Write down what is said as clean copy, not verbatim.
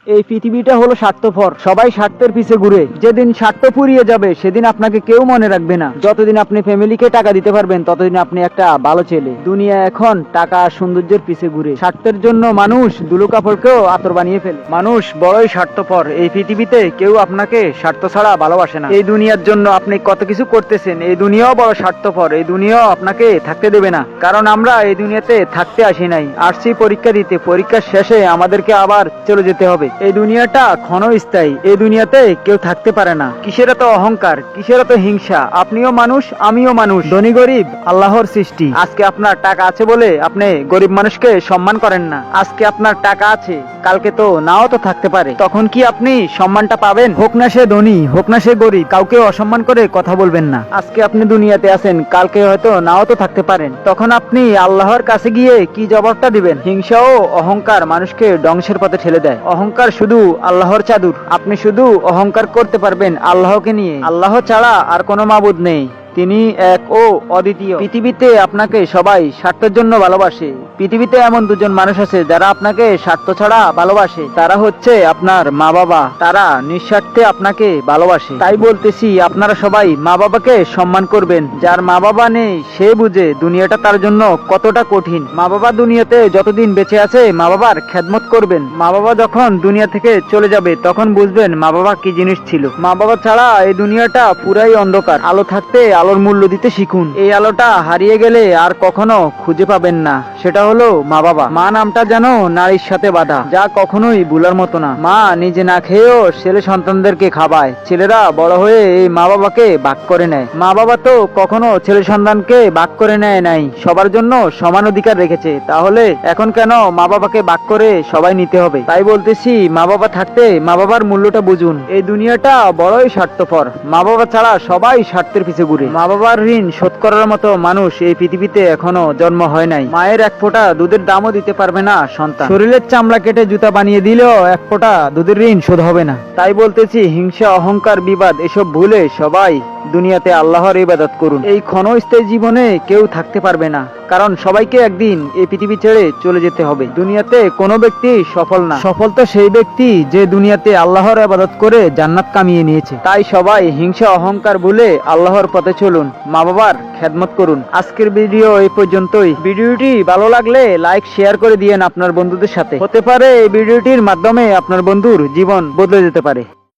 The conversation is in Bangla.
এই পৃথিবীটা হলো স্বার্থপর, সবাই স্বার্থের পিছে ঘুরে। যেদিন স্বার্থ ফুরিয়ে যাবে সেদিন আপনাকে কেউ মনে রাখবে না। যতদিন আপনি ফ্যামিলিকে টাকা দিতে পারবেন ততদিন আপনি একটা ভালো ছেলে। দুনিয়া এখন টাকা আর সৌন্দর্যের পিছে ঘুরে। স্বার্থের জন্য মানুষ দুলু কাপড়কেও আতর বানিয়ে ফেলে। মানুষ বড়ই স্বার্থপর। এই পৃথিবীতে কেউ আপনাকে স্বার্থ ছাড়া ভালোবাসে না। এই দুনিয়ার জন্য আপনি কত কিছু করতেছেন, এই দুনিয়াও বড় স্বার্থপর। এই দুনিয়াও আপনাকে থাকতে দেবে না, কারণ আমরা এই দুনিয়াতে থাকতে আসি নাই, আসছি পরীক্ষা দিতে। পরীক্ষার শেষে আমাদেরকে আবার চলে যেতে হবে। এই দুনিয়াটা ক্ষণস্থায়ী, এই দুনিয়াতে কেউ থাকতে পারে না। কিসের এত অহংকার, কিসের এত হিংসা? আপনিও মানুষ, আমিও মানুষ, ধনী গরিব আল্লাহর সৃষ্টি। আজকে আপনার টাকা আছে বলে আপনি গরিব মানুষকে সম্মান করেন না। আজকে আপনার টাকা আছে, কালকে তো নাও তো থাকতে পারে। তখন কি আপনি সম্মানটা পাবেন? হোক না সে ধনী, হোক না সে গরিব, কাউকে অসম্মান করে কথা বলবেন না। আজকে আপনি দুনিয়াতে আছেন, কালকে হয়তো নাও তো থাকতে পারেন। তখন আপনি আল্লাহর কাছে গিয়ে কি জবাবটা দিবেন? হিংসা ও অহংকার মানুষকে ধ্বংসের পথে ঠেলে দেয়। অহংকার শুধু আল্লাহর চাদর। আপনি শুধু অহংকার করতে পারবেন আল্লাহকে নিয়ে। আল্লাহ ছাড়া আর কোনো মাবুদ নেই, তিনি এক ও অদ্বিতীয়। পৃথিবীতে আপনাকে সবাই স্বার্থের জন্য ভালোবাসে। পৃথিবীতে এমন দুজন মানুষ আছে যারা আপনাকে স্বার্থ ছাড়া ভালোবাসে, তারা হচ্ছে আপনার মা বাবা। তারা নিঃস্বার্থে আপনাকে ভালোবাসে। তাই বলতেছি, আপনারা সবাই মা বাবাকে সম্মান করবেন। যার মা বাবা নেই সে বুঝে দুনিয়াটা তার জন্য কতটা কঠিন। মা বাবা দুনিয়াতে যতদিন বেঁচে আছে মা বাবার খেদমত করবেন। মা বাবা যখন দুনিয়া থেকে চলে যাবে তখন বুঝবেন মা বাবা কি জিনিস ছিল। মা বাবা ছাড়া এই দুনিয়াটা পুরাই অন্ধকার। আলো থাকতে আলোর মূল্য দিতে শিখুন। এই আলোটা হারিয়ে গেলে আর কখনো খুঁজে পাবেন না। সেটা হলো মা বাবা। মা নামটা যেন নারীর সাথে বাঁধা, যা কখনোই ভুলার মতো না। মা নিজে না খেয়েও ছেলে সন্তানদেরকে খাওয়ায়। ছেলেরা বড় হয়ে এই মা বাবাকে ভাগ করে নেয়। মা বাবা তো কখনো ছেলে সন্তানকে ভাগ করে নেয় নাই, সবার জন্য সমান অধিকার রেখেছে। তাহলে এখন কেন মা বাবাকে ভাগ করে সবাই নিতে হবে? তাই বলতেছি, মা বাবা থাকতে মা বাবার মূল্যটা বুঝুন। এই দুনিয়াটা বড়ই স্বার্থপর। মা বাবা ছাড়া সবাই স্বার্থের পিছে ঘুরে। মা বাবার ঋণ শোধ করার মতো মানুষ এই পৃথিবীতে এখনো জন্ম হয় নাই। মায়ের এক ফোঁটা দুধের দামও দিতে পারবে না সন্তান। শরীরের চামড়া কেটে জুতা বানিয়ে দিলেও এক ফোঁটা দুধের ঋণ শোধ হবে না। তাই বলতেছি, হিংসা, অহংকার, বিবাদ এসব ভুলে সবাই দুনিয়াতে আল্লাহর ইবাদত করুন। এই ক্ষণস্থায়ী জীবনে কেউ থাকতে পারবে না, কারণ সবাইকে একদিন এই পৃথিবী ছেড়ে চলে যেতে হবে। দুনিয়াতে কোনো ব্যক্তি সফল না। সফল তো সেই ব্যক্তি যে দুনিয়াতে আল্লাহর ইবাদত করে জান্নাত কামিয়ে নিয়েছে। তাই সবাই হিংসা, অহংকার ভুলে আল্লাহর পথে চলুন, মা বাবার খেদমত করুন। আজকের ভিডিও এই পর্যন্তই। ভিডিওটি ভালো লাগলে লাইক, শেয়ার করে দিয়েন আপনার বন্ধুদের সাথে। হতে পারে এই ভিডিওটির মাধ্যমে আপনার বন্ধুর জীবন বদলে যেতে পারে।